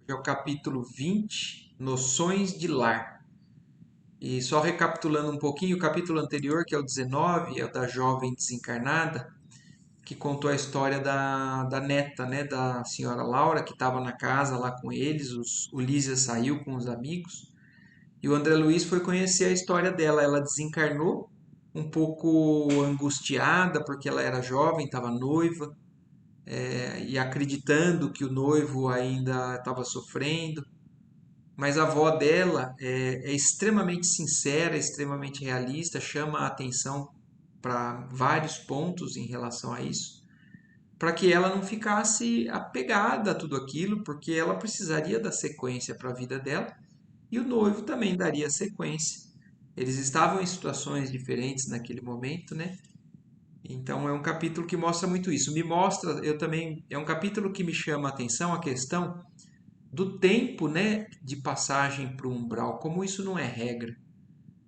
É o capítulo 20, Noções de Lar. E só recapitulando um pouquinho, o capítulo anterior, que é o 19, é o da jovem desencarnada, que contou a história da neta, né, da senhora Laura, que estava na casa lá com eles. O Lísia saiu com os amigos. E o André Luiz foi conhecer a história dela. Ela desencarnou, um pouco angustiada, porque ela era jovem, estava noiva, e acreditando que o noivo ainda estava sofrendo. Mas a avó dela é extremamente sincera, extremamente realista, chama a atenção para vários pontos em relação a isso, para que ela não ficasse apegada a tudo aquilo, porque ela precisaria da sequência para a vida dela e o noivo também daria sequência. Eles estavam em situações diferentes naquele momento, né? Então é um capítulo que mostra muito isso. Me mostra, eu também, é um capítulo que me chama a atenção a questão do tempo, né, de passagem para o umbral, como isso não é regra.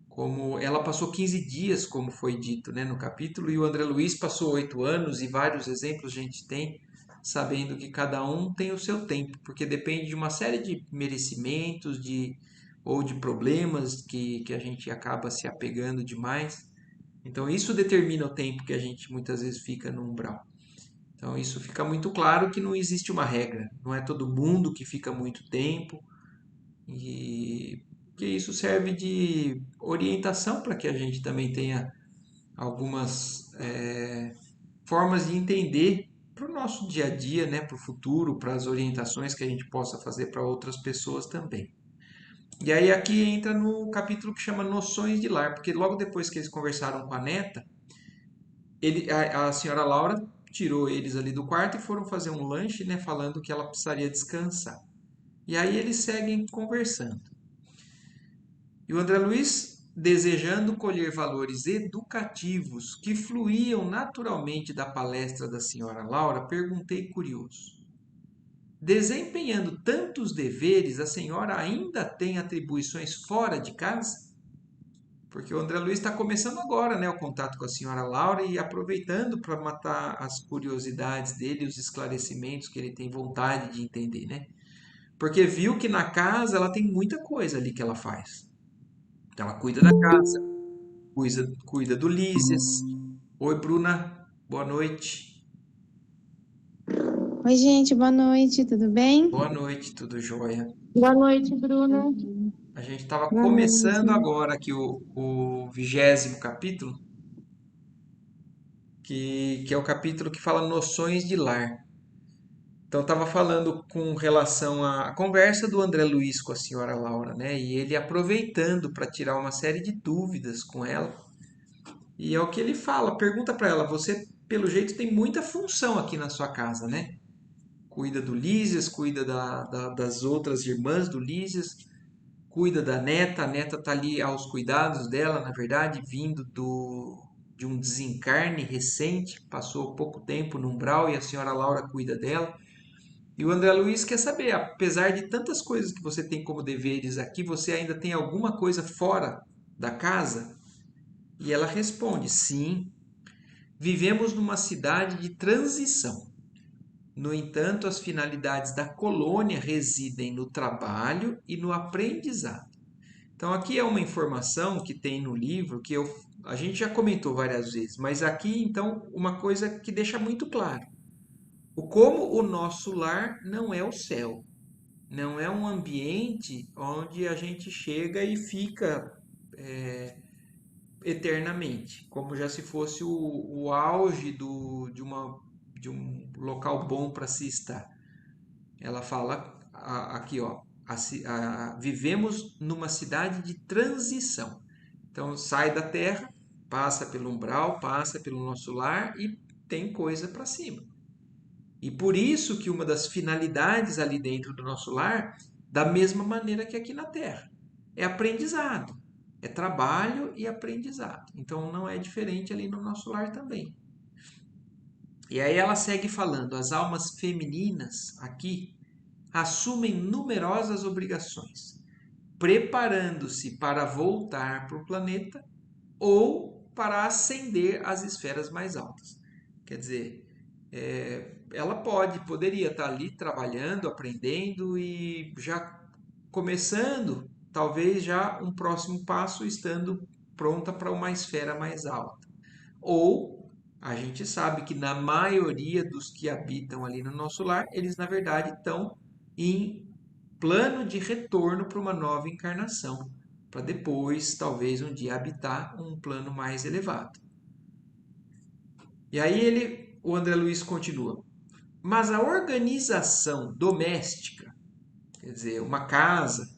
Como ela passou 15 dias, como foi dito, né, no capítulo, e o André Luiz passou 8 anos, e vários exemplos a gente tem, sabendo que cada um tem o seu tempo, porque depende de uma série de merecimentos, ou de problemas que a gente acaba se apegando demais. Então isso determina o tempo que a gente muitas vezes fica no umbral. Então isso fica muito claro que não existe uma regra, não é todo mundo que fica muito tempo, e que isso serve de orientação para que a gente também tenha algumas formas de entender para o nosso dia a dia, né, para o futuro, para as orientações que a gente possa fazer para outras pessoas também. E aí aqui entra no capítulo que chama Noções de Lar, porque logo depois que eles conversaram com a neta, a senhora Laura tirou eles ali do quarto e foram fazer um lanche, né, falando que ela precisaria descansar. E aí eles seguem conversando. E o André Luiz, desejando colher valores educativos que fluíam naturalmente da palestra da senhora Laura, perguntei curioso: desempenhando tantos deveres, a senhora ainda tem atribuições fora de casa? Porque o André Luiz está começando agora, né, o contato com a senhora Laura e aproveitando para matar as curiosidades dele, os esclarecimentos que ele tem vontade de entender, né? Porque viu que na casa ela tem muita coisa ali que ela faz. Então ela cuida da casa, cuida do Lísias. Oi, Bruna, boa noite. Oi, gente, boa noite, tudo bem? Boa noite, tudo jóia? Boa noite, Bruna. A gente estava Boa noite. começando agora aqui o 20º capítulo, que é o capítulo que fala noções de lar. Então, estava falando com relação à conversa do André Luiz com a senhora Laura, né? E ele aproveitando para tirar uma série de dúvidas com ela. E é o que ele fala, pergunta para ela: você, pelo jeito, tem muita função aqui na sua casa, né? Cuida do Lísias, cuida das outras irmãs do Lísias, cuida da neta, a neta está ali aos cuidados dela, na verdade, vindo de um desencarne recente, passou pouco tempo no umbral e a senhora Laura cuida dela. E o André Luiz quer saber, apesar de tantas coisas que você tem como deveres aqui, você ainda tem alguma coisa fora da casa? E ela responde: sim, vivemos numa cidade de transição. No entanto, as finalidades da colônia residem no trabalho e no aprendizado. Então, aqui é uma informação que tem no livro que a gente já comentou várias vezes, mas aqui, então, uma coisa que deixa muito claro: o como o nosso lar não é o céu, não é um ambiente onde a gente chega e fica eternamente, como já se fosse o auge de um local bom para se estar. Ela fala aqui, ó, vivemos numa cidade de transição. Então sai da terra, passa pelo umbral, passa pelo nosso lar e tem coisa para cima. E por isso que uma das finalidades ali dentro do nosso lar, da mesma maneira que aqui na terra, é aprendizado, é trabalho e aprendizado. Então não é diferente ali no nosso lar também. E aí ela segue falando, as almas femininas aqui assumem numerosas obrigações, preparando-se para voltar para o planeta ou para ascender às esferas mais altas. Quer dizer, ela poderia estar ali trabalhando, aprendendo e já começando, talvez já um próximo passo estando pronta para uma esfera mais alta. Ou a gente sabe que na maioria dos que habitam ali no nosso lar, eles na verdade estão em plano de retorno para uma nova encarnação, para depois, talvez um dia habitar um plano mais elevado. E aí o André Luiz continua. Mas a organização doméstica, quer dizer, uma casa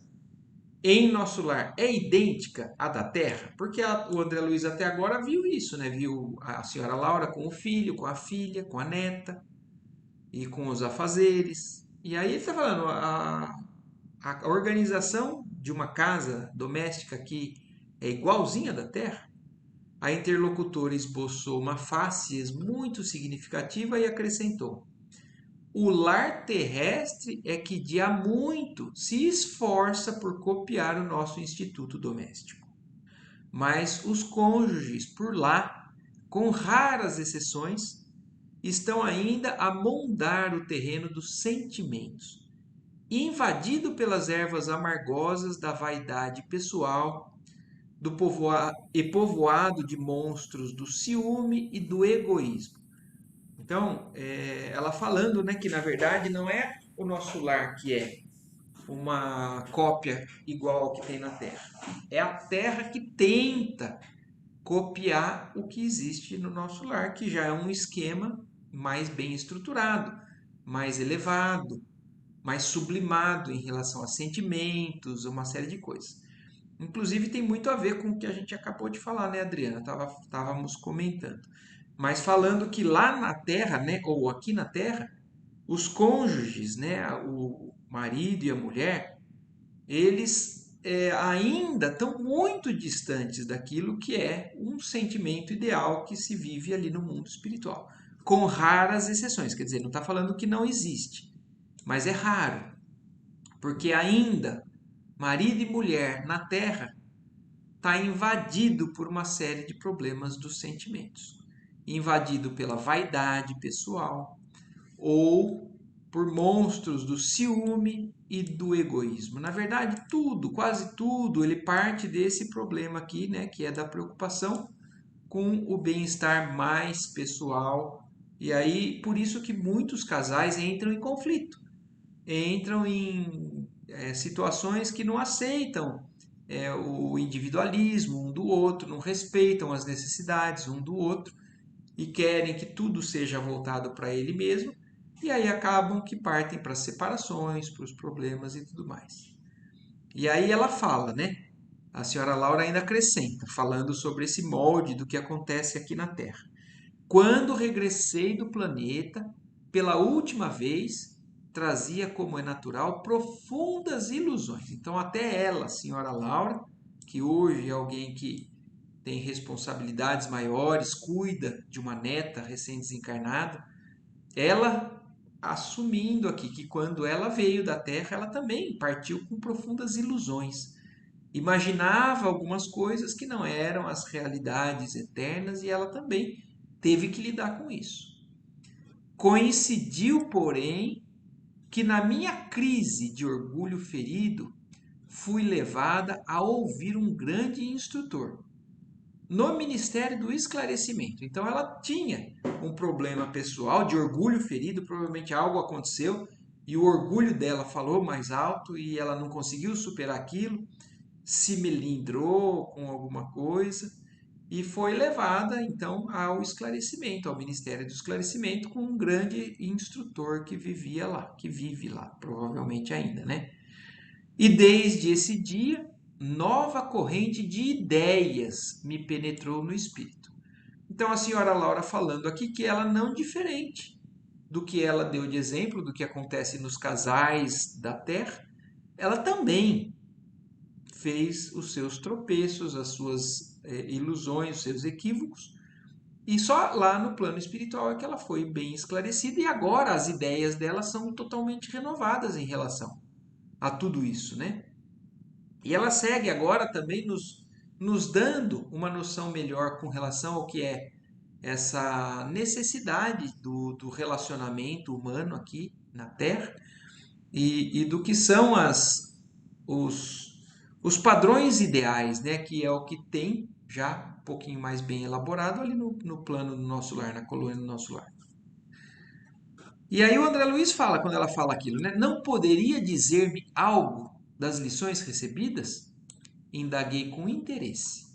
em nosso lar, é idêntica à da Terra? Porque o André Luiz até agora viu isso, né? Viu a senhora Laura com o filho, com a filha, com a neta e com os afazeres. E aí ele está falando, a organização de uma casa doméstica aqui é igualzinha à da Terra? A interlocutora esboçou uma facies muito significativa e acrescentou: o lar terrestre é que de há muito se esforça por copiar o nosso instituto doméstico. Mas os cônjuges por lá, com raras exceções, estão ainda a mondar o terreno dos sentimentos, invadido pelas ervas amargosas da vaidade pessoal, e povoado de monstros do ciúme e do egoísmo. Então, ela falando, né, que na verdade não é o nosso lar que é uma cópia igual ao que tem na Terra. É a Terra que tenta copiar o que existe no nosso lar, que já é um esquema mais bem estruturado, mais elevado, mais sublimado em relação a sentimentos, uma série de coisas. Inclusive tem muito a ver com o que a gente acabou de falar, né, Adriana? Estávamos comentando. Mas falando que lá na Terra, né, ou aqui na Terra, os cônjuges, né, o marido e a mulher, eles ainda estão muito distantes daquilo que é um sentimento ideal que se vive ali no mundo espiritual. Com raras exceções, quer dizer, não está falando que não existe, mas é raro, porque ainda marido e mulher na Terra está invadido por uma série de problemas dos sentimentos. Invadido pela vaidade pessoal ou por monstros do ciúme e do egoísmo. Na verdade, tudo, quase tudo, ele parte desse problema aqui, né, que é da preocupação com o bem-estar mais pessoal. E aí, por isso que muitos casais entram em conflito, entram em situações que não aceitam o individualismo um do outro, não respeitam as necessidades um do outro e querem que tudo seja voltado para ele mesmo, e aí acabam que partem para as separações, para os problemas e tudo mais. E aí ela fala, né? A senhora Laura ainda acrescenta, falando sobre esse molde do que acontece aqui na Terra. Quando regressei do planeta, pela última vez, trazia, como é natural, profundas ilusões. Então, até ela, a senhora Laura, que hoje é alguém que tem responsabilidades maiores, cuida de uma neta recém-desencarnada, ela assumindo aqui que quando ela veio da Terra, ela também partiu com profundas ilusões. Imaginava algumas coisas que não eram as realidades eternas e ela também teve que lidar com isso. Coincidiu, porém, que na minha crise de orgulho ferido, fui levada a ouvir um grande instrutor no Ministério do Esclarecimento. Então ela tinha um problema pessoal de orgulho ferido, provavelmente algo aconteceu e o orgulho dela falou mais alto e ela não conseguiu superar aquilo, se melindrou com alguma coisa e foi levada então ao esclarecimento, ao Ministério do Esclarecimento, com um grande instrutor que vivia lá, que vive lá, provavelmente ainda, né? E desde esse dia, nova corrente de ideias me penetrou no espírito. Então a senhora Laura falando aqui que ela não diferente do que ela deu de exemplo, do que acontece nos casais da Terra, ela também fez os seus tropeços, as suas ilusões, os seus equívocos, e só lá no plano espiritual é que ela foi bem esclarecida e agora as ideias dela são totalmente renovadas em relação a tudo isso, né? E ela segue agora também nos dando uma noção melhor com relação ao que é essa necessidade do relacionamento humano aqui na Terra e do que são os, os padrões ideais, né? Que é o que tem já um pouquinho mais bem elaborado ali no plano do nosso lar, na colônia do nosso lar. E aí o André Luiz fala, quando ela fala aquilo, né? Não poderia dizer-me algo das lições recebidas? Indaguei com interesse.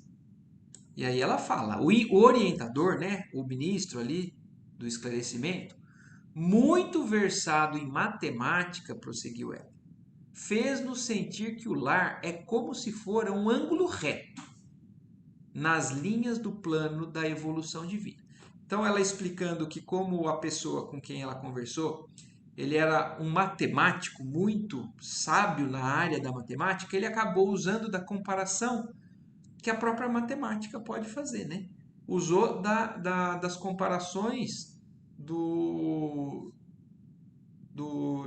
E aí ela fala, o orientador, né? O ministro ali do esclarecimento, muito versado em matemática, prosseguiu ela, fez-nos sentir que o lar é como se fora um ângulo reto nas linhas do plano da evolução divina. Então ela explicando que como a pessoa com quem ela conversou, ele era um matemático muito sábio na área da matemática, ele acabou usando da comparação que a própria matemática pode fazer, né? Usou das comparações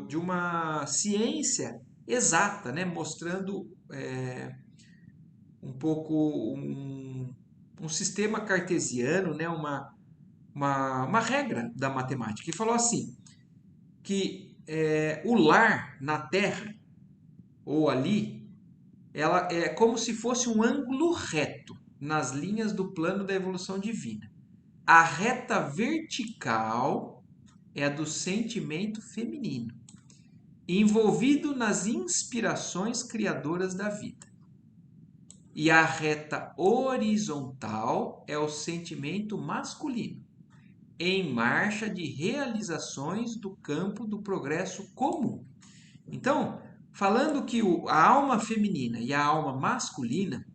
de uma ciência exata, né? Mostrando um pouco um sistema cartesiano, né? Uma regra da matemática. E falou assim, que o lar na Terra, ou ali, ela é como se fosse um ângulo reto nas linhas do plano da evolução divina. A reta vertical é a do sentimento feminino, envolvido nas inspirações criadoras da vida. E a reta horizontal é o sentimento masculino, em marcha de realizações do campo do progresso comum. Então, falando que a alma feminina e a alma masculina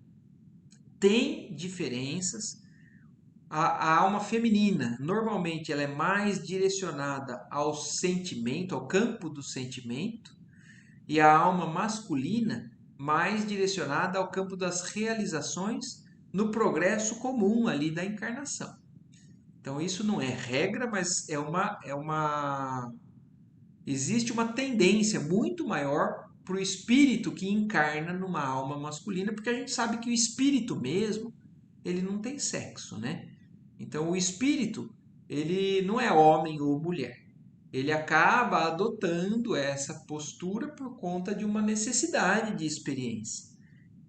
têm diferenças. A alma feminina, normalmente, ela é mais direcionada ao sentimento, ao campo do sentimento, e a alma masculina mais direcionada ao campo das realizações no progresso comum ali da encarnação. Então isso não é regra, mas existe uma tendência muito maior para o espírito que encarna numa alma masculina, porque a gente sabe que o espírito mesmo, ele não tem sexo, né? Então o espírito, ele não é homem ou mulher. Ele acaba adotando essa postura por conta de uma necessidade de experiência.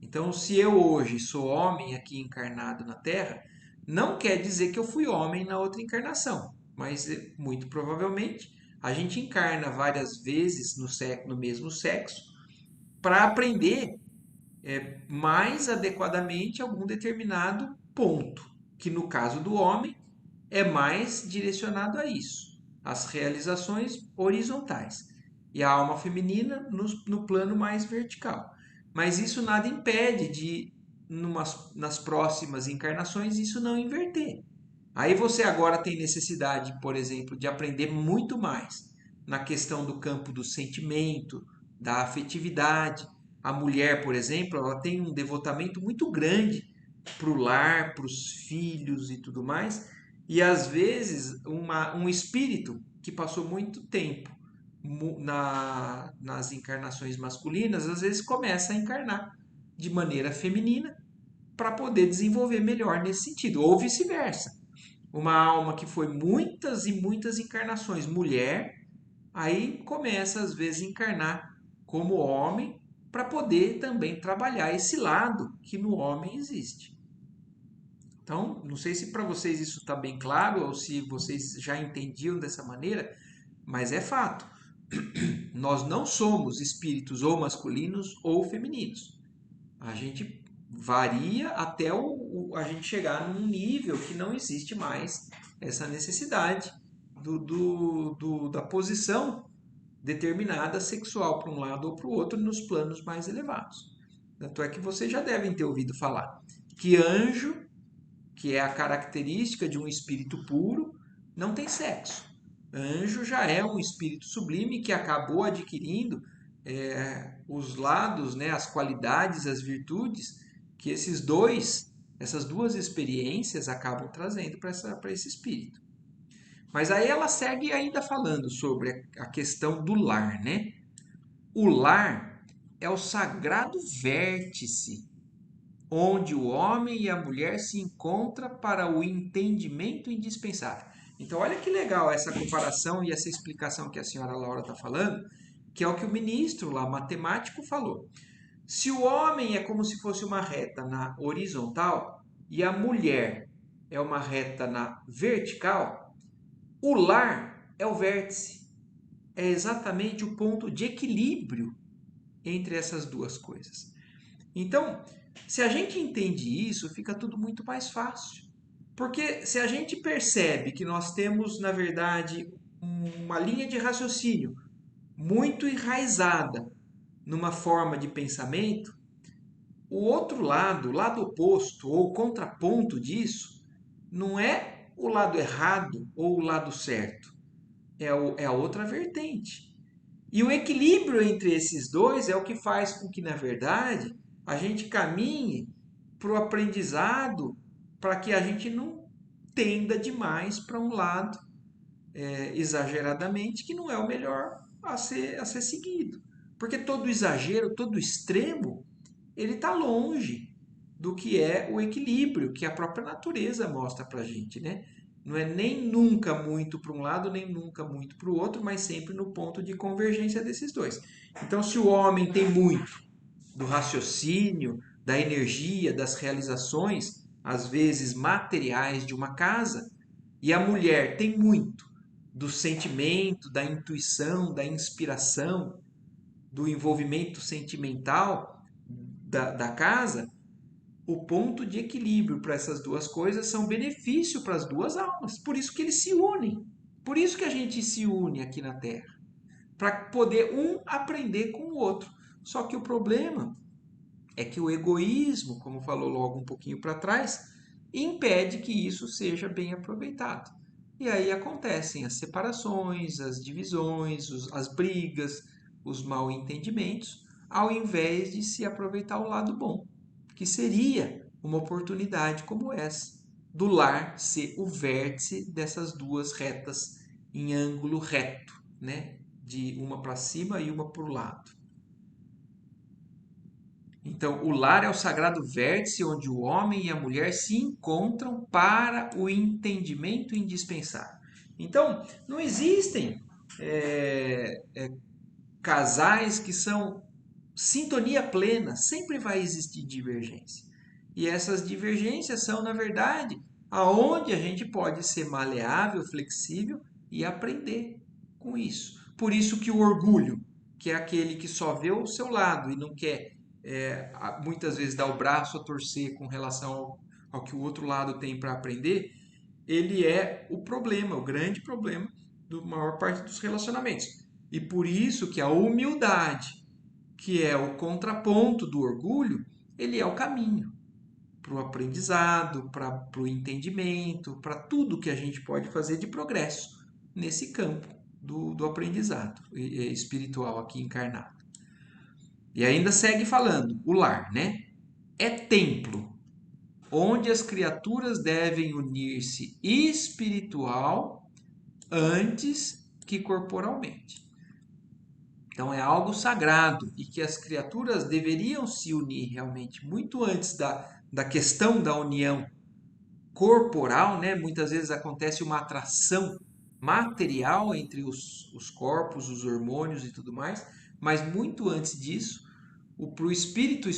Então, se eu hoje sou homem aqui encarnado na Terra, não quer dizer que eu fui homem na outra encarnação, mas muito provavelmente a gente encarna várias vezes no mesmo sexo para aprender mais adequadamente algum determinado ponto, que no caso do homem é mais direcionado a isso, as realizações horizontais, e a alma feminina no plano mais vertical. Mas isso nada impede de, nas próximas encarnações, isso não inverter. Aí você agora tem necessidade, por exemplo, de aprender muito mais na questão do campo do sentimento, da afetividade. A mulher, por exemplo, ela tem um devotamento muito grande para o lar, para os filhos e tudo mais. E às vezes um espírito que passou muito tempo nas encarnações masculinas, às vezes começa a encarnar de maneira feminina para poder desenvolver melhor nesse sentido, ou vice-versa. Uma alma que foi muitas e muitas encarnações mulher, aí começa às vezes a encarnar como homem para poder também trabalhar esse lado que no homem existe. Então, não sei se para vocês isso está bem claro ou se vocês já entendiam dessa maneira, mas é fato. Nós não somos espíritos ou masculinos ou femininos. A gente varia até a gente chegar num nível que não existe mais essa necessidade da posição determinada sexual para um lado ou para o outro nos planos mais elevados. Tanto é que vocês já devem ter ouvido falar que anjo, que é a característica de um espírito puro, não tem sexo. Anjo já é um espírito sublime que acabou adquirindo os lados, né, as qualidades, as virtudes que essas duas experiências acabam trazendo para esse espírito. Mas aí ela segue ainda falando sobre a questão do lar, né? O lar é o sagrado vértice onde o homem e a mulher se encontram para o entendimento indispensável. Então, olha que legal essa comparação e essa explicação que a senhora Laura está falando, que é o que o ministro lá, matemático, falou. Se o homem é como se fosse uma reta na horizontal e a mulher é uma reta na vertical, o lar é o vértice. É exatamente o ponto de equilíbrio entre essas duas coisas. Então, se a gente entende isso, fica tudo muito mais fácil. Porque se a gente percebe que nós temos, na verdade, uma linha de raciocínio muito enraizada numa forma de pensamento, o outro lado, o lado oposto ou contraponto disso, não é o lado errado ou o lado certo, é a outra vertente. E o equilíbrio entre esses dois é o que faz com que, na verdade, a gente caminhe para o aprendizado, para que a gente não tenda demais para um lado exageradamente, que não é o melhor a ser seguido. Porque todo exagero, todo extremo, ele está longe do que é o equilíbrio que a própria natureza mostra para a gente, né? Não é nem nunca muito para um lado, nem nunca muito para o outro, mas sempre no ponto de convergência desses dois. Então, se o homem tem muito do raciocínio, da energia, das realizações, às vezes materiais de uma casa, e a mulher tem muito do sentimento, da intuição, da inspiração, do envolvimento sentimental da casa, o ponto de equilíbrio para essas duas coisas são benefício para as duas almas. Por isso que eles se unem. Por isso que a gente se une aqui na Terra. Para poder um aprender com o outro. Só que o problema é que o egoísmo, como falou logo um pouquinho para trás, impede que isso seja bem aproveitado. E aí acontecem as separações, as divisões, as brigas, os mal entendimentos, ao invés de se aproveitar o lado bom, que seria uma oportunidade como essa, do lar ser o vértice dessas duas retas em ângulo reto, né? De uma para cima e uma para o lado. Então, o lar é o sagrado vértice onde o homem e a mulher se encontram para o entendimento indispensável. Então, não existem casais que são sintonia plena, sempre vai existir divergência. E essas divergências são, na verdade, aonde a gente pode ser maleável, flexível e aprender com isso. Por isso que o orgulho, que é aquele que só vê o seu lado e não quer muitas vezes dar o braço a torcer com relação ao que o outro lado tem para aprender, ele é o problema, o grande problema da maior parte dos relacionamentos. E por isso que a humildade, que é o contraponto do orgulho, ele é o caminho para o aprendizado, para o entendimento, para tudo que a gente pode fazer de progresso nesse campo do aprendizado espiritual aqui encarnado. E ainda segue falando, o lar, né? É templo, onde as criaturas devem unir-se espiritual antes que corporalmente. Então é algo sagrado e que as criaturas deveriam se unir realmente muito antes da questão da união corporal, né? Muitas vezes acontece uma atração material entre os corpos, os hormônios e tudo mais, mas muito antes disso, para o espírito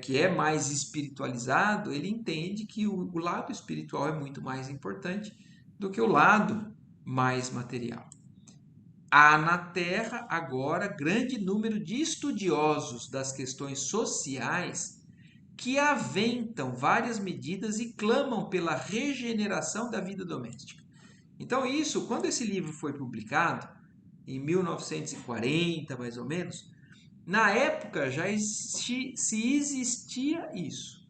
que é mais espiritualizado, ele entende que o lado espiritual é muito mais importante do que o lado mais material. Há na Terra agora grande número de estudiosos das questões sociais que aventam várias medidas e clamam pela regeneração da vida doméstica. Então, isso, quando esse livro foi publicado, em 1940, mais ou menos, na época já se existia isso.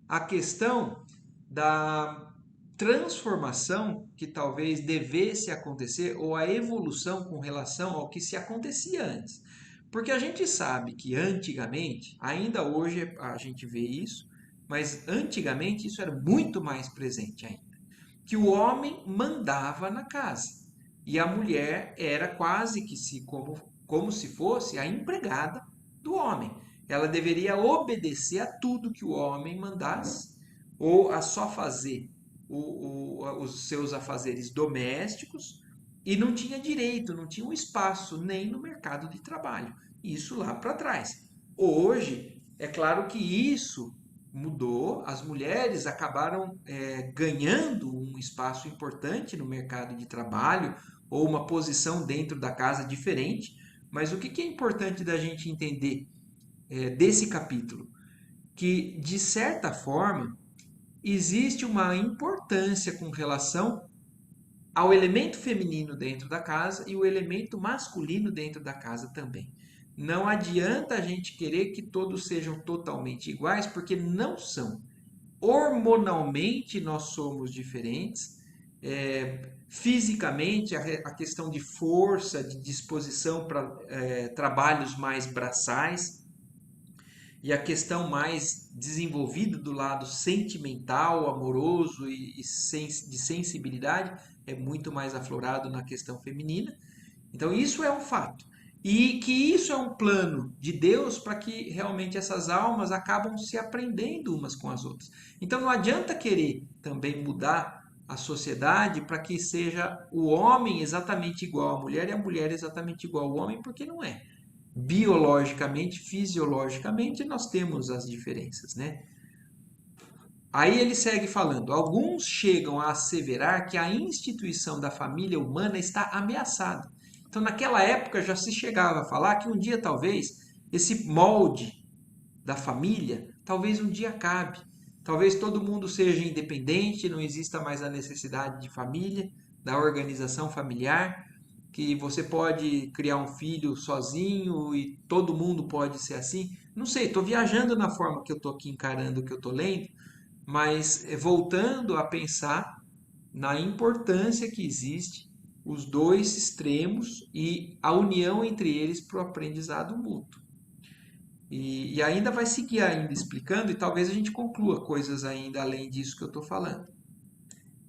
A questão da transformação que talvez devesse acontecer, ou a evolução com relação ao que se acontecia antes. Porque a gente sabe que antigamente, ainda hoje a gente vê isso, mas antigamente isso era muito mais presente ainda. Que o homem mandava na casa e a mulher era quase que como se fosse a empregada do homem. ela deveria obedecer a tudo que o homem mandasse, ou a só fazer os seus afazeres domésticos, e não tinha direito, não tinha um espaço nem no mercado de trabalho. Isso lá para trás. Hoje, é claro que isso mudou, as mulheres acabaram ganhando um espaço importante no mercado de trabalho ou uma posição dentro da casa diferente, mas o que é importante da gente entender desse capítulo? Que, de certa forma, existe uma importância com relação ao elemento feminino dentro da casa e o elemento masculino dentro da casa também. Não adianta a gente querer que todos sejam totalmente iguais, porque não são. Hormonalmente nós somos diferentes, fisicamente a questão de força, de disposição para trabalhos mais braçais, e a questão mais desenvolvida do lado sentimental, amoroso e de sensibilidade é muito mais aflorado na questão feminina. Então isso é um fato. E que isso é um plano de Deus para que realmente essas almas acabam se aprendendo umas com as outras. Então não adianta querer também mudar a sociedade para que seja o homem exatamente igual à mulher e a mulher exatamente igual ao homem, porque não é. Biologicamente, fisiologicamente, nós temos as diferenças, né? Aí ele segue falando: alguns chegam a asseverar que a instituição da família humana está ameaçada. Então, naquela época já se chegava a falar que um dia talvez esse molde da família, talvez um dia acabe. Talvez todo mundo seja independente, não exista mais a necessidade de família, da organização familiar, que você pode criar um filho sozinho e todo mundo pode ser assim. Não sei, estou viajando na forma que eu estou aqui encarando o que eu estou lendo, mas voltando a pensar na importância que existe os dois extremos e a união entre eles para o aprendizado mútuo. E ainda vai seguir ainda explicando e talvez a gente conclua coisas ainda além disso que eu estou falando.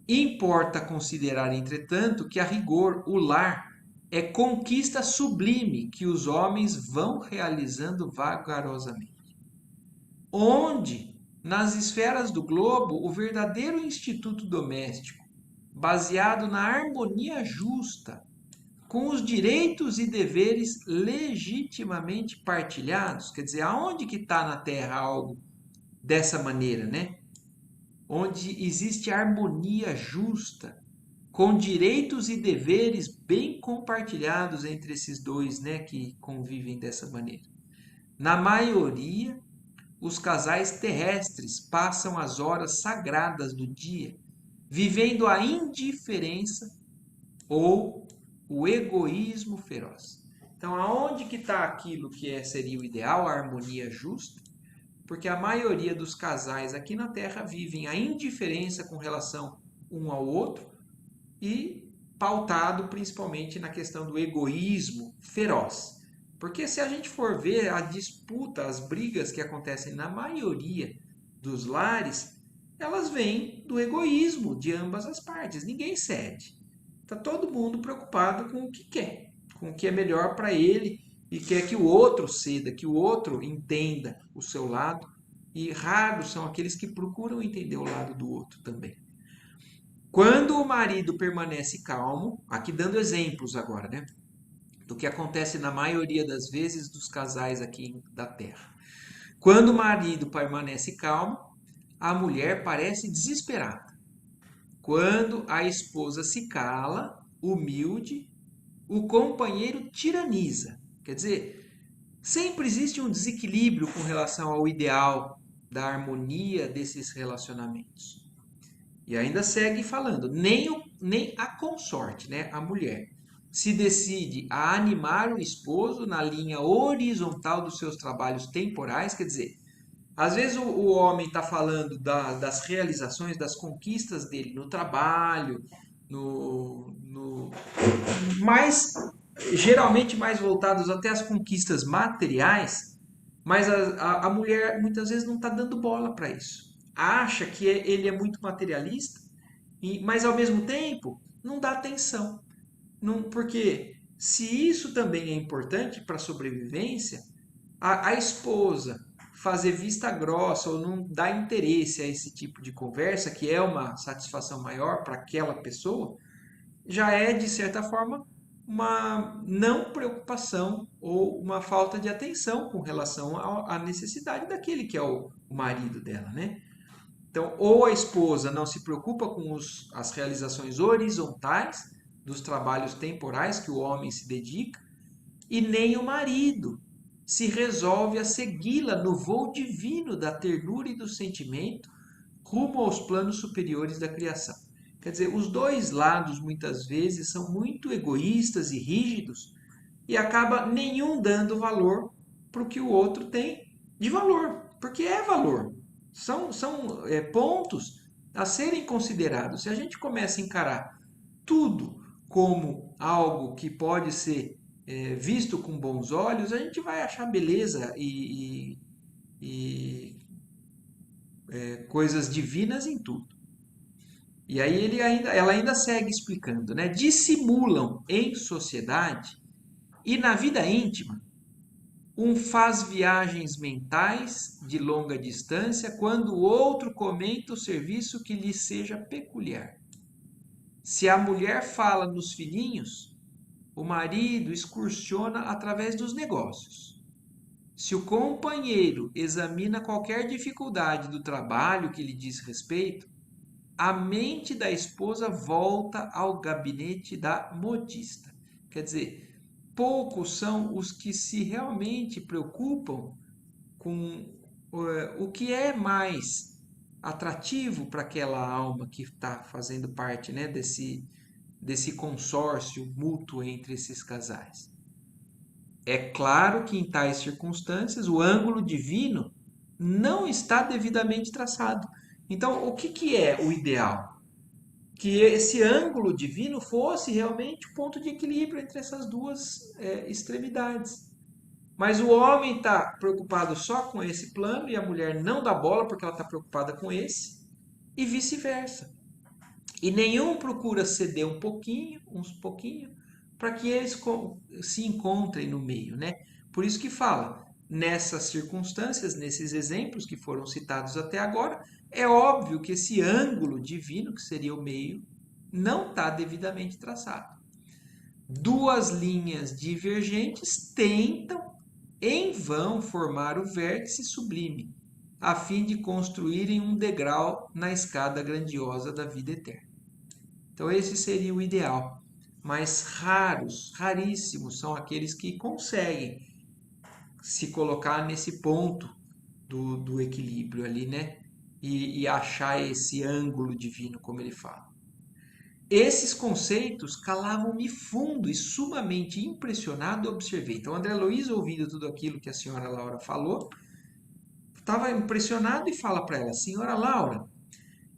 Importa considerar, entretanto, que a rigor o lar é conquista sublime que os homens vão realizando vagarosamente. Onde, nas esferas do globo, o verdadeiro instituto doméstico, baseado na harmonia justa, com os direitos e deveres legitimamente partilhados, quer dizer, aonde que está na Terra algo dessa maneira, né? Onde existe harmonia justa, com direitos e deveres bem compartilhados entre esses dois, né, que convivem dessa maneira. Na maioria, os casais terrestres passam as horas sagradas do dia vivendo a indiferença ou o egoísmo feroz. Então, aonde que está aquilo que seria o ideal, a harmonia justa? Porque a maioria dos casais aqui na Terra vivem a indiferença com relação um ao outro e pautado principalmente na questão do egoísmo feroz. Porque se a gente for ver a disputa, as brigas que acontecem na maioria dos lares, elas vêm do egoísmo de ambas as partes. Ninguém cede. Está todo mundo preocupado com o que quer, com o que é melhor para ele e quer que o outro ceda, que o outro entenda o seu lado. E raros são aqueles que procuram entender o lado do outro também. Quando o marido permanece calmo, aqui dando exemplos agora, né? Do que acontece na maioria das vezes dos casais aqui da Terra. Quando o marido permanece calmo, a mulher parece desesperada. Quando a esposa se cala, humilde, o companheiro tiraniza. Quer dizer, sempre existe um desequilíbrio com relação ao ideal da harmonia desses relacionamentos. E ainda segue falando, nem a consorte, né, a mulher, se decide a animar o esposo na linha horizontal dos seus trabalhos temporais, quer dizer, às vezes o homem está falando das realizações, das conquistas dele no trabalho, mais, geralmente mais voltados até às conquistas materiais, mas a mulher muitas vezes não está dando bola para isso. Acha que ele é muito materialista, mas ao mesmo tempo não dá atenção. Não, porque se isso também é importante para a sobrevivência, A esposa fazer vista grossa ou não dar interesse a esse tipo de conversa, que é uma satisfação maior para aquela pessoa, já é, de certa forma, uma não preocupação ou uma falta de atenção com relação à necessidade daquele que é o marido dela, né? Então, ou a esposa não se preocupa com as realizações horizontais dos trabalhos temporais que o homem se dedica, e nem o marido se resolve a segui-la no voo divino da ternura e do sentimento rumo aos planos superiores da criação. Quer dizer, os dois lados muitas vezes são muito egoístas e rígidos e acaba nenhum dando valor para o que o outro tem de valor, porque é valor. São pontos a serem considerados. Se a gente começa a encarar tudo como algo que pode ser visto com bons olhos, a gente vai achar beleza e coisas divinas em tudo. E aí ela ainda segue explicando, né? Dissimulam em sociedade e na vida íntima. Um faz viagens mentais de longa distância quando o outro comenta o serviço que lhe seja peculiar. Se a mulher fala nos filhinhos, o marido excursiona através dos negócios. Se o companheiro examina qualquer dificuldade do trabalho que lhe diz respeito, a mente da esposa volta ao gabinete da modista. Quer dizer, poucos são os que se realmente preocupam com o que é mais atrativo para aquela alma que está fazendo parte, né, desse consórcio mútuo entre esses casais. É claro que em tais circunstâncias o ângulo divino não está devidamente traçado. Então, o que é o ideal? Que esse ângulo divino fosse realmente o ponto de equilíbrio entre essas duas extremidades. Mas o homem está preocupado só com esse plano e a mulher não dá bola porque ela está preocupada com esse, e vice-versa. E nenhum procura ceder um pouquinho, uns pouquinho, para que eles se encontrem no meio, né? Por isso que fala, nessas circunstâncias, nesses exemplos que foram citados até agora, é óbvio que esse ângulo divino, que seria o meio, não está devidamente traçado. Duas linhas divergentes tentam, em vão, formar o vértice sublime, a fim de construírem um degrau na escada grandiosa da vida eterna. Então, esse seria o ideal. Mas raros, raríssimos são aqueles que conseguem se colocar nesse ponto do equilíbrio ali, né? E achar esse ângulo divino, como ele fala. Esses conceitos calavam-me fundo e sumamente impressionado observei. Então, André Luiz, ouvindo tudo aquilo que a senhora Laura falou, estava impressionado e fala para ela, senhora Laura,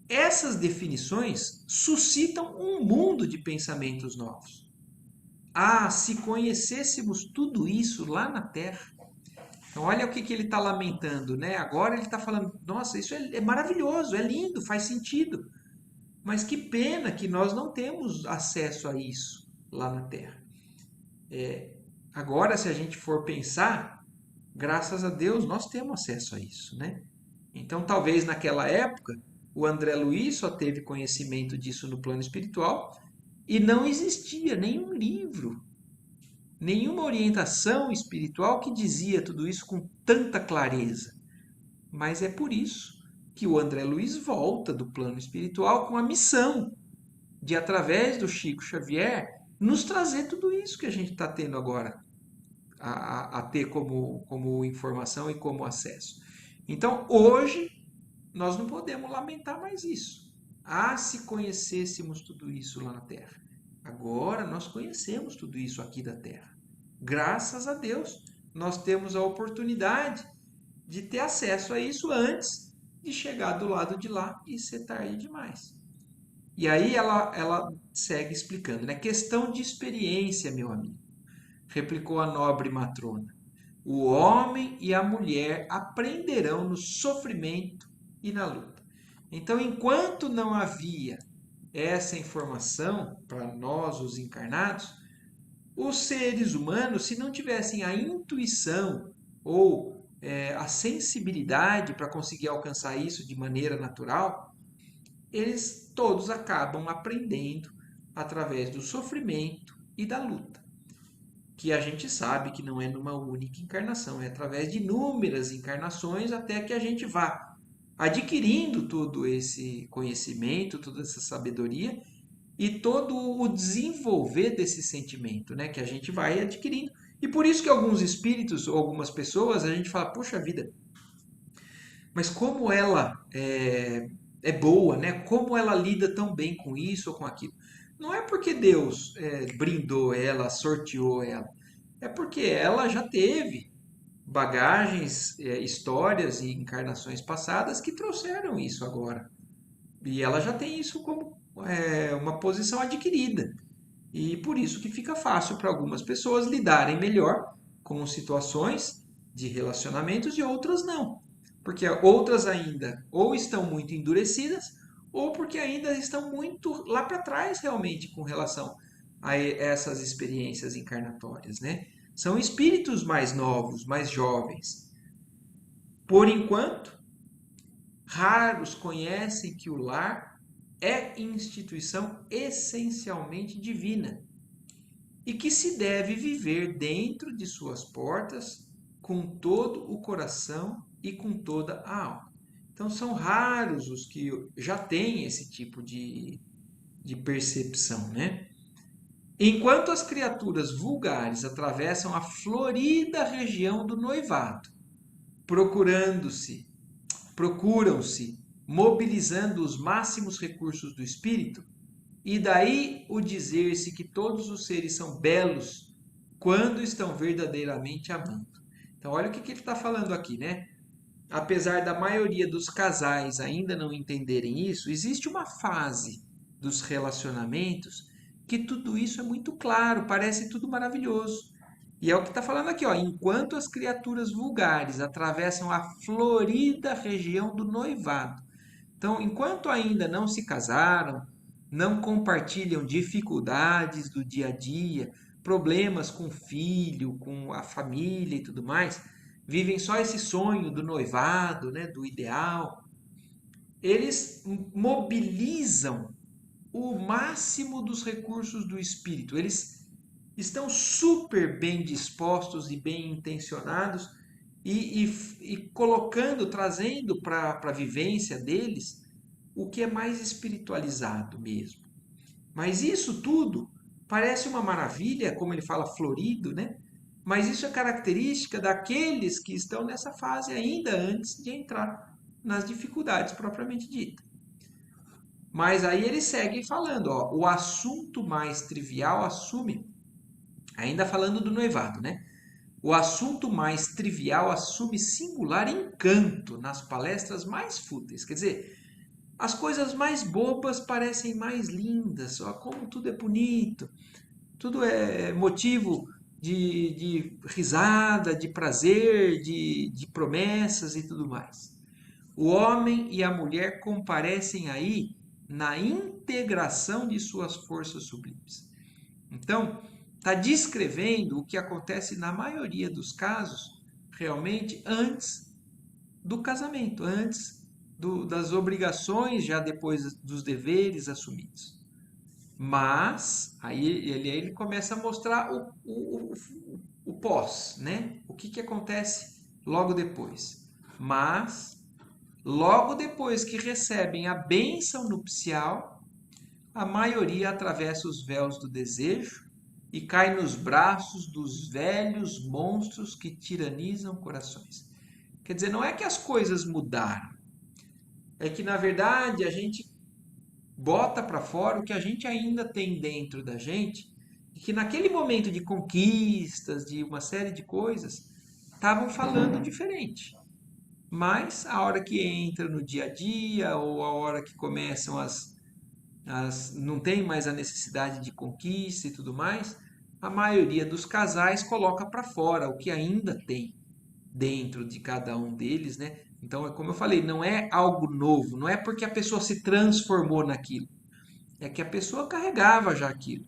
essas definições suscitam um mundo de pensamentos novos. Ah, se conhecêssemos tudo isso lá na Terra. Então, olha o que ele está lamentando, né? Agora ele está falando, nossa, isso é maravilhoso, é lindo, faz sentido. Mas que pena que nós não temos acesso a isso lá na Terra. Agora, se a gente for pensar, graças a Deus nós temos acesso a isso, né? Então, talvez naquela época, o André Luiz só teve conhecimento disso no plano espiritual e não existia nenhum livro, nenhuma orientação espiritual que dizia tudo isso com tanta clareza. Mas é por isso que o André Luiz volta do plano espiritual com a missão de, através do Chico Xavier, nos trazer tudo isso que a gente está tendo agora a ter como informação e como acesso. Então, hoje, nós não podemos lamentar mais isso. Ah, se conhecêssemos tudo isso lá na Terra. Agora nós conhecemos tudo isso aqui da Terra. Graças a Deus, nós temos a oportunidade de ter acesso a isso antes de chegar do lado de lá e ser tarde demais. E aí ela segue explicando, né? Questão de experiência, meu amigo, replicou a nobre matrona. O homem e a mulher aprenderão no sofrimento e na luta. Então, enquanto não havia essa informação para nós, os encarnados, os seres humanos, se não tivessem a intuição ou a sensibilidade para conseguir alcançar isso de maneira natural, eles todos acabam aprendendo através do sofrimento e da luta, que a gente sabe que não é numa única encarnação, é através de inúmeras encarnações até que a gente vá adquirindo todo esse conhecimento, toda essa sabedoria e todo o desenvolver desse sentimento, né, que a gente vai adquirindo. E por isso que alguns espíritos ou algumas pessoas a gente fala, puxa vida, mas como ela é boa, né? Como ela lida tão bem com isso ou com aquilo. Não é porque Deus brindou ela, sorteou ela. É porque ela já teve bagagens, histórias e encarnações passadas que trouxeram isso agora. E ela já tem isso como uma posição adquirida. E por isso que fica fácil para algumas pessoas lidarem melhor com situações de relacionamentos e outras não. Porque outras ainda ou estão muito endurecidas ou porque ainda estão muito lá para trás realmente com relação a essas experiências encarnatórias, né? São espíritos mais novos, mais jovens. Por enquanto, raros conhecem que o lar é instituição essencialmente divina e que se deve viver dentro de suas portas com todo o coração e com toda a alma. Então são raros os que já têm esse tipo de percepção, né? Enquanto as criaturas vulgares atravessam a florida região do noivado, procurando-se procuram-se, mobilizando os máximos recursos do espírito, e daí o dizer-se que todos os seres são belos quando estão verdadeiramente amando. Então, olha o que ele está falando aqui, né? Apesar da maioria dos casais ainda não entenderem isso, existe uma fase dos relacionamentos que tudo isso é muito claro, parece tudo maravilhoso. E é o que está falando aqui, ó. Enquanto as criaturas vulgares atravessam a florida região do noivado. Então, enquanto ainda não se casaram, não compartilham dificuldades do dia a dia, problemas com o filho, com a família e tudo mais, vivem só esse sonho do noivado, né, do ideal. Eles mobilizam o máximo dos recursos do espírito. Eles estão super bem dispostos e bem intencionados e colocando, trazendo para a vivência deles o que é mais espiritualizado mesmo. Mas isso tudo parece uma maravilha, como ele fala, florido, né? Mas isso é característica daqueles que estão nessa fase ainda antes de entrar nas dificuldades propriamente dita. Mas aí ele segue falando, ó, o assunto mais trivial assume, ainda falando do noivado, né? O assunto mais trivial assume singular encanto nas palestras mais fúteis. Quer dizer, as coisas mais bobas parecem mais lindas, ó, como tudo é bonito, tudo é motivo de risada, de prazer, de promessas e tudo mais. O homem e a mulher comparecem aí na integração de suas forças sublimes. Então, está descrevendo o que acontece na maioria dos casos, realmente antes do casamento, antes das obrigações, já depois dos deveres assumidos. Mas, aí ele começa a mostrar o pós, né? O que acontece logo depois. Mas, logo depois que recebem a bênção nupcial, a maioria atravessa os véus do desejo e cai nos braços dos velhos monstros que tiranizam corações. Quer dizer, não é que as coisas mudaram, é que na verdade a gente bota para fora o que a gente ainda tem dentro da gente e que naquele momento de conquistas, de uma série de coisas, estavam falando diferente. Mas a hora que entra no dia a dia ou a hora que começam não tem mais a necessidade de conquista e tudo mais, a maioria dos casais coloca para fora o que ainda tem dentro de cada um deles, né? Então, é como eu falei, não é algo novo, não é porque a pessoa se transformou naquilo, é que a pessoa carregava já aquilo,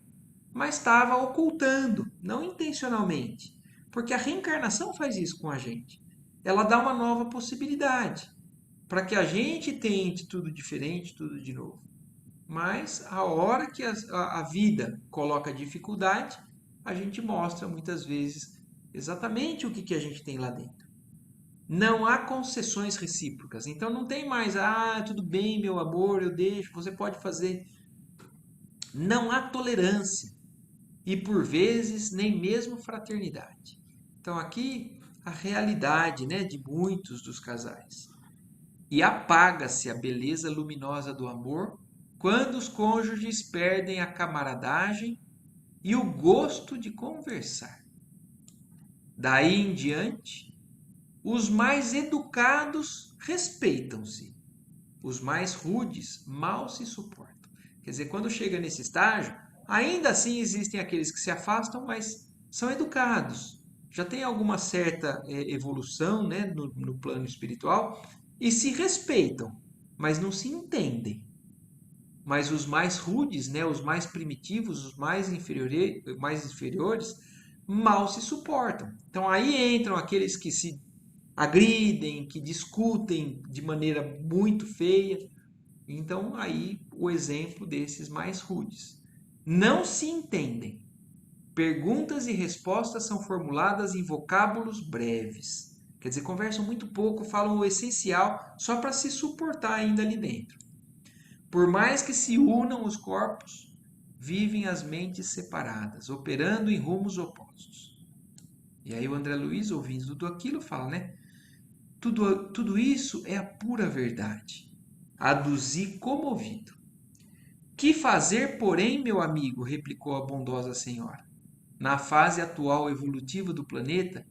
mas estava ocultando, não intencionalmente. Porque a reencarnação faz isso com a gente. Ela dá uma nova possibilidade para que a gente tente tudo diferente, tudo de novo. Mas a hora que a vida coloca dificuldade, a gente mostra muitas vezes exatamente o que a gente tem lá dentro. Não há concessões recíprocas. Então não tem mais, tudo bem, meu amor, eu deixo, você pode fazer. Não há tolerância. E por vezes nem mesmo fraternidade. Então aqui a realidade, né, de muitos dos casais. E apaga-se a beleza luminosa do amor quando os cônjuges perdem a camaradagem e o gosto de conversar. Daí em diante, os mais educados respeitam-se, os mais rudes mal se suportam. Quer dizer, quando chega nesse estágio, ainda assim existem aqueles que se afastam, mas são educados, já tem alguma certa evolução, né, no plano espiritual e se respeitam, mas não se entendem. Mas os mais rudes, né, os mais primitivos, os mais inferiores, mal se suportam. Então aí entram aqueles que se agridem, que discutem de maneira muito feia. Então aí o exemplo desses mais rudes. Não se entendem. Perguntas e respostas são formuladas em vocábulos breves. Quer dizer, conversam muito pouco, falam o essencial só para se suportar ainda ali dentro. Por mais que se unam os corpos, vivem as mentes separadas, operando em rumos opostos. E aí o André Luiz, ouvindo tudo aquilo, fala, né? Tudo isso é a pura verdade. Aduzi comovido. Que fazer, porém, meu amigo? Replicou a bondosa senhora. Na fase atual evolutiva do planeta,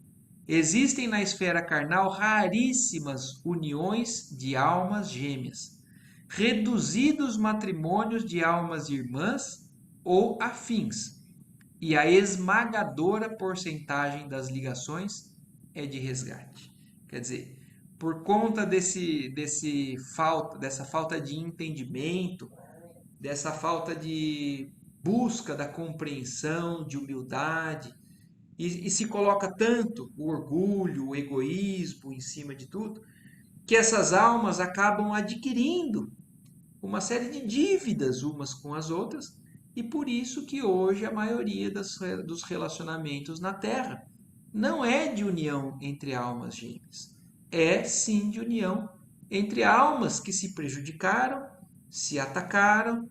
existem na esfera carnal raríssimas uniões de almas gêmeas, reduzidos matrimônios de almas irmãs ou afins, e a esmagadora porcentagem das ligações é de resgate. Quer dizer, por conta dessa falta de entendimento, dessa falta de busca da compreensão, de humildade, e se coloca tanto o orgulho, o egoísmo em cima de tudo, que essas almas acabam adquirindo uma série de dívidas umas com as outras, e por isso que hoje a maioria dos relacionamentos na Terra não é de união entre almas gêmeas, é sim de união entre almas que se prejudicaram, se atacaram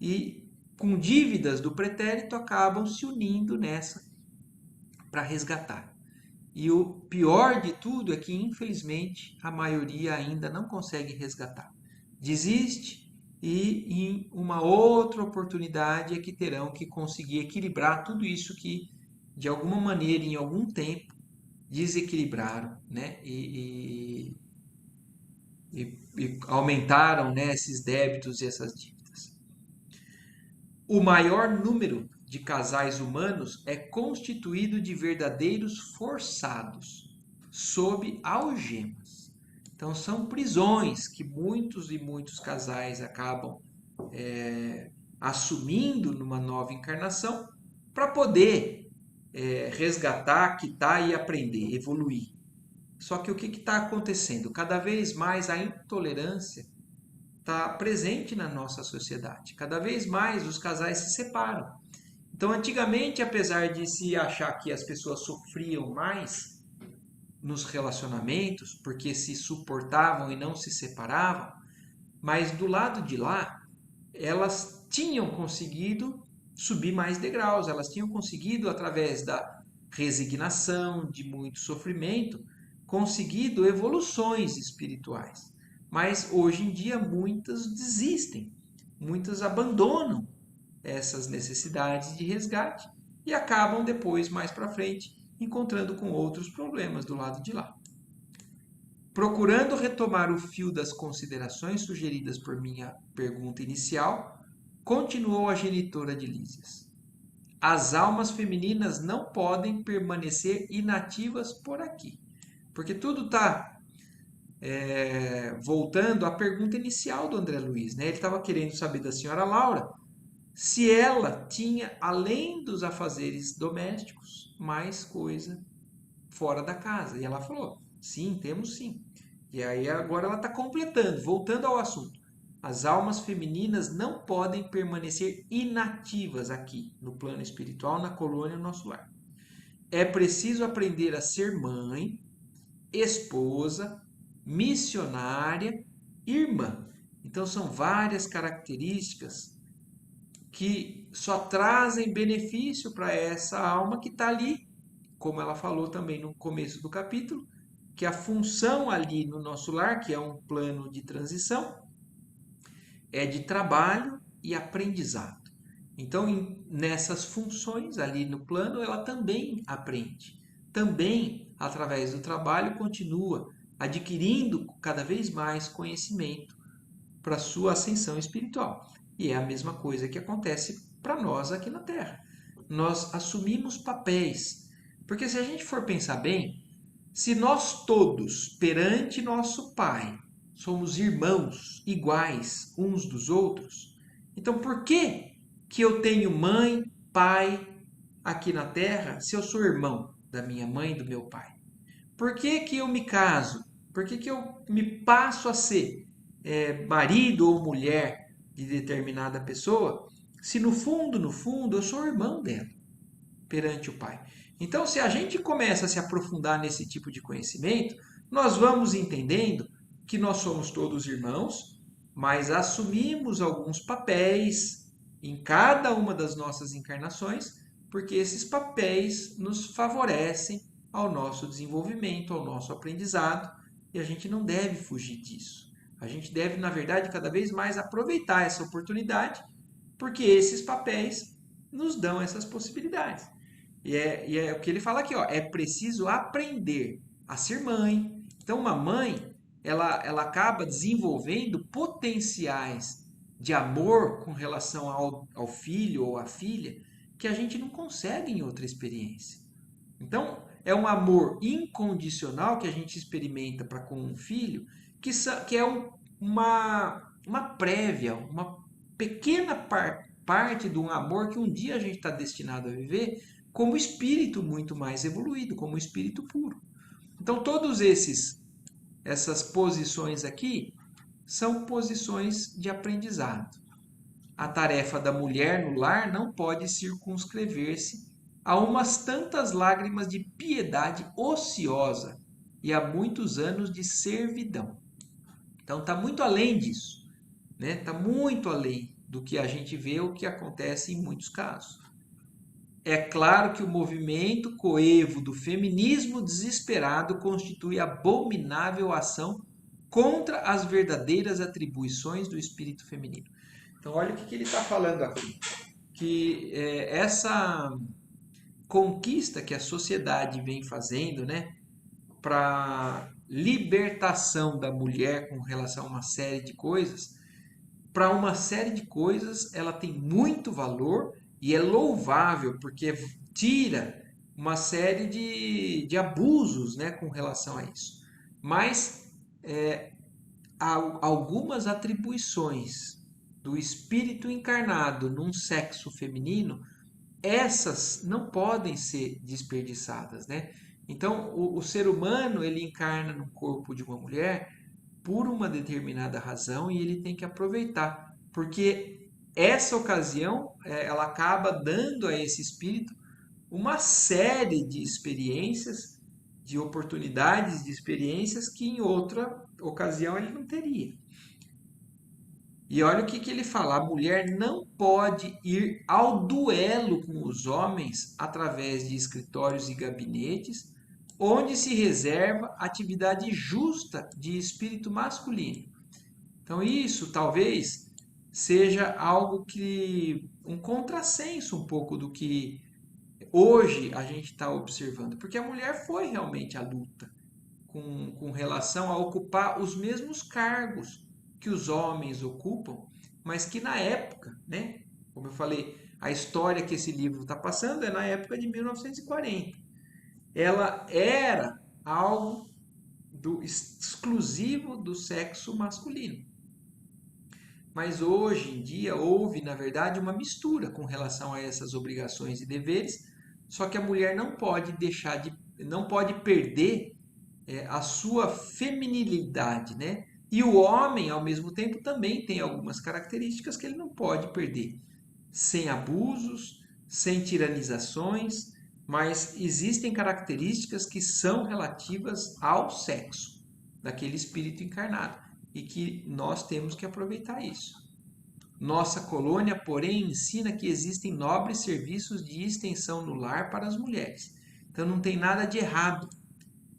e com dívidas do pretérito acabam se unindo nessa para resgatar. E o pior de tudo é que, infelizmente, a maioria ainda não consegue resgatar. Desiste e, em uma outra oportunidade, é que terão que conseguir equilibrar tudo isso que, de alguma maneira, em algum tempo, desequilibraram, né? E aumentaram, né, esses débitos e essas dívidas. O maior número de casais humanos é constituído de verdadeiros forçados, sob algemas. Então são prisões que muitos e muitos casais acabam assumindo numa nova encarnação para poder resgatar, quitar e aprender, evoluir. Só que o que está acontecendo? Cada vez mais a intolerância está presente na nossa sociedade. Cada vez mais os casais se separam. Então, antigamente, apesar de se achar que as pessoas sofriam mais nos relacionamentos, porque se suportavam e não se separavam, mas do lado de lá, elas tinham conseguido subir mais degraus, elas tinham conseguido, através da resignação, de muito sofrimento, conseguido evoluções espirituais. Mas hoje em dia muitas desistem, muitas abandonam essas necessidades de resgate e acabam depois, mais para frente, encontrando com outros problemas do lado de lá. Procurando retomar o fio das considerações sugeridas por minha pergunta inicial, continuou a genitora de Lísias. As almas femininas não podem permanecer inativas por aqui. Porque tudo está voltando à pergunta inicial do André Luiz. Né? Ele estava querendo saber da senhora Laura se ela tinha, além dos afazeres domésticos, mais coisa fora da casa. E ela falou: sim, temos sim. E aí agora ela está completando, voltando ao assunto. As almas femininas não podem permanecer inativas aqui, no plano espiritual, na colônia, no nosso lar. É preciso aprender a ser mãe, esposa, missionária, irmã. Então são várias características que só trazem benefício para essa alma que está ali, como ela falou também no começo do capítulo, que a função ali no nosso lar, que é um plano de transição, é de trabalho e aprendizado. Então, nessas funções ali no plano, ela também aprende. Também, através do trabalho, continua adquirindo cada vez mais conhecimento para sua ascensão espiritual. E é a mesma coisa que acontece para nós aqui na Terra. Nós assumimos papéis. Porque se a gente for pensar bem, se nós todos, perante nosso Pai, somos irmãos iguais uns dos outros, então por que eu tenho mãe, pai aqui na Terra se eu sou irmão da minha mãe e do meu pai? Por que eu me caso? Por que eu me passo a ser marido ou mulher de determinada pessoa, se no fundo, no fundo, eu sou irmão dela perante o Pai? Então, se a gente começa a se aprofundar nesse tipo de conhecimento, nós vamos entendendo que nós somos todos irmãos, mas assumimos alguns papéis em cada uma das nossas encarnações, porque esses papéis nos favorecem ao nosso desenvolvimento, ao nosso aprendizado, e a gente não deve fugir disso. A gente deve, na verdade, cada vez mais aproveitar essa oportunidade, porque esses papéis nos dão essas possibilidades. E é o que ele fala aqui, ó, é preciso aprender a ser mãe. Então, uma mãe, ela acaba desenvolvendo potenciais de amor com relação ao filho ou à filha que a gente não consegue em outra experiência. Então, é um amor incondicional que a gente experimenta para com um filho, que é uma prévia, uma pequena parte de um amor que um dia a gente está destinado a viver como espírito muito mais evoluído, como espírito puro. Então, todos essas posições aqui são posições de aprendizado. A tarefa da mulher no lar não pode circunscrever-se a umas tantas lágrimas de piedade ociosa e a muitos anos de servidão. Então está muito além disso, né? Está muito além do que a gente vê, o que acontece em muitos casos. É claro que o movimento coevo do feminismo desesperado constitui abominável ação contra as verdadeiras atribuições do espírito feminino. Então, olha o que ele está falando aqui. Que essa conquista que a sociedade vem fazendo, né, para libertação da mulher com relação a uma série de coisas, para uma série de coisas ela tem muito valor e é louvável, porque tira uma série de abusos, né, com relação a isso. Mas há algumas atribuições do espírito encarnado num sexo feminino, essas não podem ser desperdiçadas, né? Então, o ser humano, ele encarna no corpo de uma mulher por uma determinada razão e ele tem que aproveitar, porque essa ocasião, ela acaba dando a esse espírito uma série de experiências, de oportunidades, de experiências que em outra ocasião ele não teria. E olha o que ele fala: a mulher não pode ir ao duelo com os homens através de escritórios e gabinetes, onde se reserva atividade justa de espírito masculino. Então, isso talvez seja algo que um contrassenso um pouco do que hoje a gente está observando, porque a mulher foi realmente à luta com relação a ocupar os mesmos cargos que os homens ocupam, mas que na época, né, como eu falei, a história que esse livro está passando é na época de 1940. Ela era algo exclusivo do sexo masculino. Mas hoje em dia houve, na verdade, uma mistura com relação a essas obrigações e deveres, só que a mulher não pode deixar de não pode perder a sua feminilidade, né? E o homem, ao mesmo tempo, também tem algumas características que ele não pode perder, sem abusos, sem tiranizações, mas existem características que são relativas ao sexo daquele espírito encarnado e que nós temos que aproveitar isso. Nossa colônia, porém, ensina que existem nobres serviços de extensão no lar para as mulheres. Então não tem nada de errado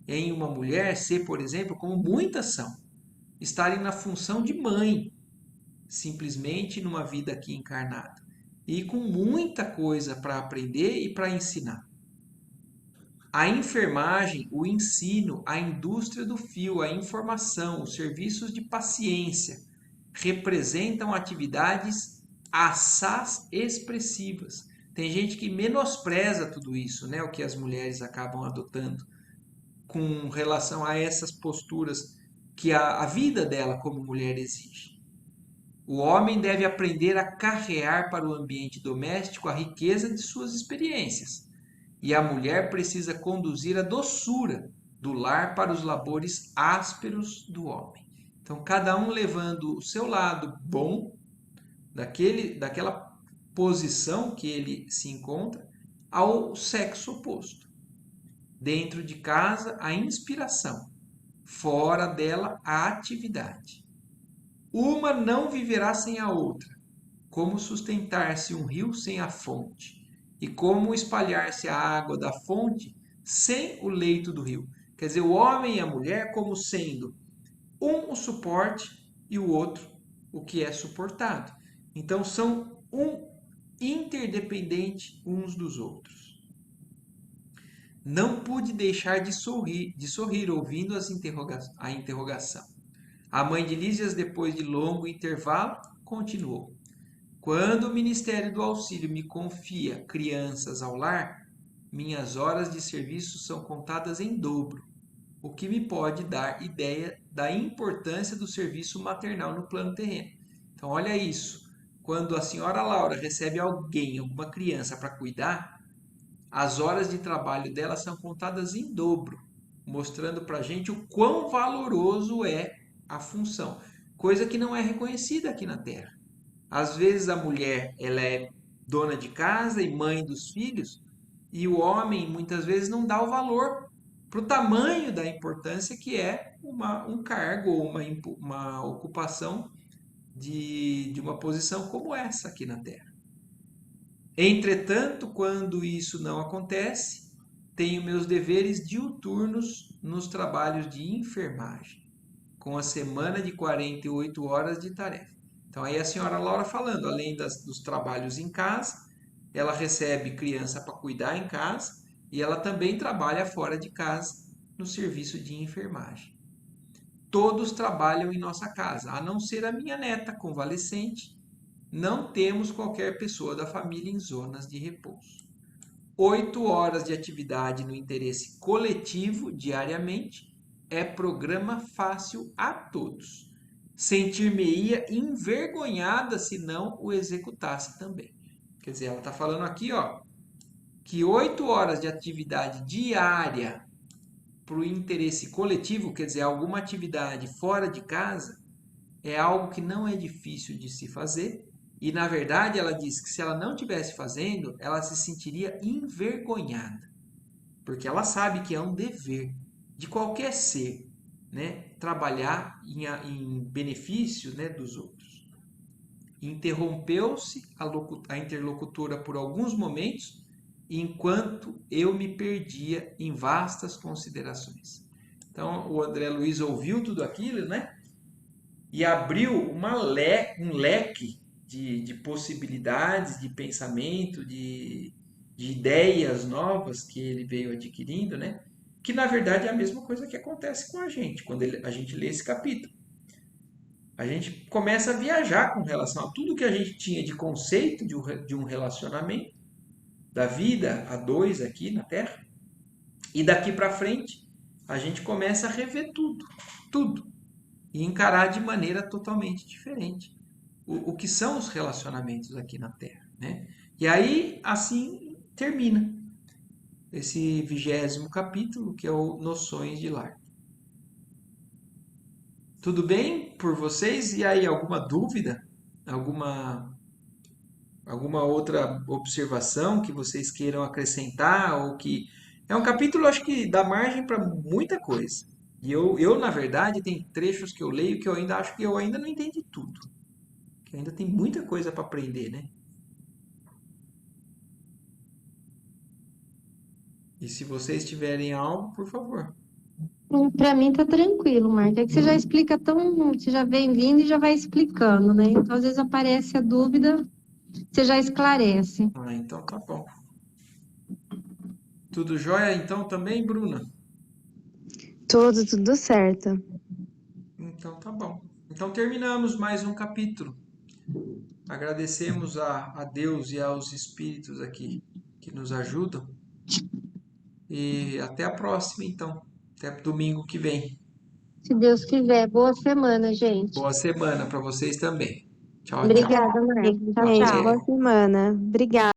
em uma mulher ser, por exemplo, como muitas são, estarem na função de mãe, simplesmente numa vida aqui encarnada, e com muita coisa para aprender e para ensinar. A enfermagem, o ensino, a indústria do fio, a informação, os serviços de paciência representam atividades assaz expressivas. Tem gente que menospreza tudo isso, né, o que as mulheres acabam adotando com relação a essas posturas que a vida dela como mulher exige. O homem deve aprender a carrear para o ambiente doméstico a riqueza de suas experiências, e a mulher precisa conduzir a doçura do lar para os labores ásperos do homem. Então, cada um levando o seu lado bom daquela posição que ele se encontra ao sexo oposto. Dentro de casa, a inspiração, fora dela, a atividade. Uma não viverá sem a outra. Como sustentar-se um rio sem a fonte? E como espalhar-se a água da fonte sem o leito do rio? Quer dizer, o homem e a mulher como sendo um o suporte e o outro o que é suportado. Então, são interdependentes uns dos outros. Não pude deixar de sorrir ouvindo a interrogação. A mãe de Lísias, depois de longo intervalo, continuou. Quando o Ministério do Auxílio me confia crianças ao lar, minhas horas de serviço são contadas em dobro, o que me pode dar ideia da importância do serviço maternal no plano terreno. Então, olha isso. Quando a senhora Laura recebe alguém, alguma criança para cuidar, as horas de trabalho dela são contadas em dobro, mostrando para a gente o quão valoroso é a função, coisa que não é reconhecida aqui na Terra. Às vezes a mulher ela é dona de casa e mãe dos filhos, e o homem muitas vezes não dá o valor para o tamanho da importância que é um cargo ou uma ocupação de uma posição como essa aqui na Terra. Entretanto, quando isso não acontece, tenho meus deveres diuturnos nos trabalhos de enfermagem, com a semana de 48 horas de tarefa. Então, aí a senhora Laura falando, além dos trabalhos em casa, ela recebe criança para cuidar em casa e ela também trabalha fora de casa no serviço de enfermagem. Todos trabalham em nossa casa, a não ser a minha neta convalescente. Não temos qualquer pessoa da família em zonas de repouso. 8 horas de atividade no interesse coletivo diariamente é programa fácil a todos. Sentir-me-ia envergonhada se não o executasse também. Quer dizer, ela está falando aqui, ó, que 8 horas de atividade diária para o interesse coletivo, quer dizer, alguma atividade fora de casa, é algo que não é difícil de se fazer. E, na verdade, ela diz que se ela não estivesse fazendo, ela se sentiria envergonhada. Porque ela sabe que é um dever de qualquer ser, né, trabalhar em benefício, né, dos outros. Interrompeu-se a interlocutora por alguns momentos, enquanto eu me perdia em vastas considerações. Então, o André Luiz ouviu tudo aquilo, né? E abriu um leque de possibilidades, de pensamento, de ideias novas que ele veio adquirindo, né? Que na verdade é a mesma coisa que acontece com a gente quando a gente lê esse capítulo. A gente começa a viajar com relação a tudo que a gente tinha de conceito de um relacionamento, da vida a dois aqui na Terra, e daqui para frente a gente começa a rever tudo, tudo, e encarar de maneira totalmente diferente o que são os relacionamentos aqui na Terra, né? E aí, assim, termina. esse 20º capítulo, que é o Noções de Lar. Tudo bem por vocês? E aí, alguma dúvida? Alguma, alguma outra observação que vocês queiram acrescentar? Ou que é um capítulo, acho que dá margem para muita coisa. E na verdade, tem trechos que eu leio que eu ainda acho que eu ainda não entendi tudo. Que ainda tem muita coisa para aprender, né? E se vocês tiverem algo, por favor. Para mim tá tranquilo, Marta. É que você já explica você já vem vindo e já vai explicando, né? Então, às vezes aparece a dúvida, você já esclarece. Ah, então tá bom. Tudo jóia então também, Bruna? Tudo certo. Então tá bom. Então terminamos mais um capítulo. Agradecemos a Deus e aos espíritos aqui que nos ajudam. E até a próxima, então. Até domingo que vem. Se Deus quiser, boa semana, gente. Boa semana para vocês também. Tchau, tchau. Obrigada, Marta. Tchau, Gente, tchau. boa Até. semana. Obrigada.